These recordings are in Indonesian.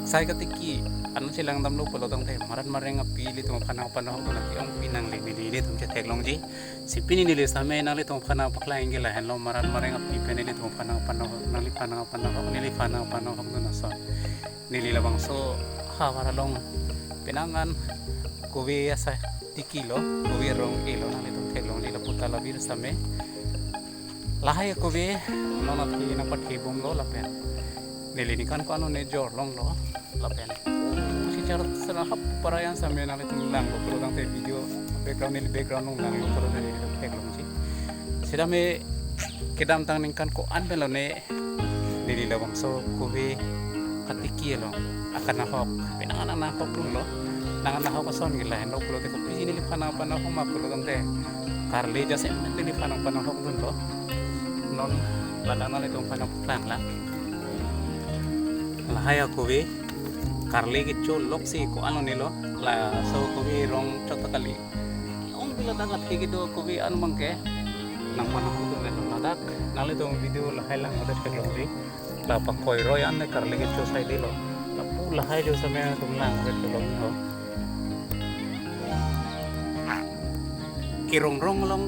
Sai katiki anu silang dam lo polo tang te marat mareng api li tong phana panah ko nati ong pinang li li tong che theklong ji si pini ni le same na le tong phana pakla ingela hen lo marat mareng api pene li tong phana panah na li phana panah ko na so ni li labang so ha waralong penangan kowe asa tikilo kowe rong ilo na le tong theklong li la puta la bir same lahai kowe no na thi na pathi bong lo la pen nilinikan ko ano ne jor long lo lapen si charot sana hap parayan sa men ale lang lo pero tang te video background nung lang lo pero ne tek long si sida me kedam tang ningkan ko an belo ne nililawang so kuwi katiki lo akan na hok pinangan na hok lo nangan na hok son gila hen lo pero te ko pisi nili phana ko ma pero tang te karle jase nili phana hok dun lo non ladana le tong phana plan la lahaya kowe karle ke chol lok si ko ano nilo la so kowe rong chota kali ong bila dagat ke do kowe anu mangke nang panahon to nelo ladak nale tong video lahai lang odet ke lori la pa koi roy an ne karle ke cho sai dilo la pu lahai jo samay tum lang odet ke lori ho kirong rong long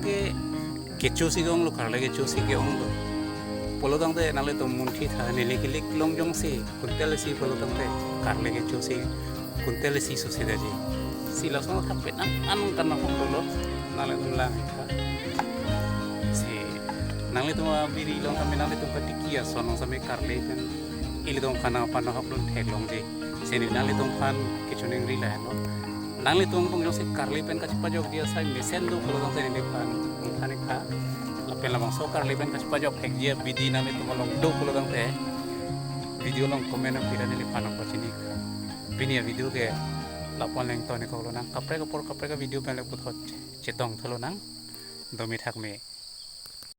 ke cho si gong lo karle ke cho si ke ong do polo tang te nale to munthi tha nile kilik long jong si kuntel si polo tang te karle ke chu si kuntel si so si daji si la so thape an kan na lo nale tum la tha si nale to biri long kami nale to patikia sonong same karle pen ili tong kana pana haplun thek long ji seni nale tong pan kichuning ri la no nale tong pong si karle pen ka chpajok dia sai mesen do polo tang te ni pan thani kha lapel lamang sokar liban kas pajok hek dia bidi nami tumalong do pulo dang te video long komen ang pira nili panang pachini bini video ke lapon leng to ne ko lo nang kapre ka video pen le puthot chetong thalo nang domi thak me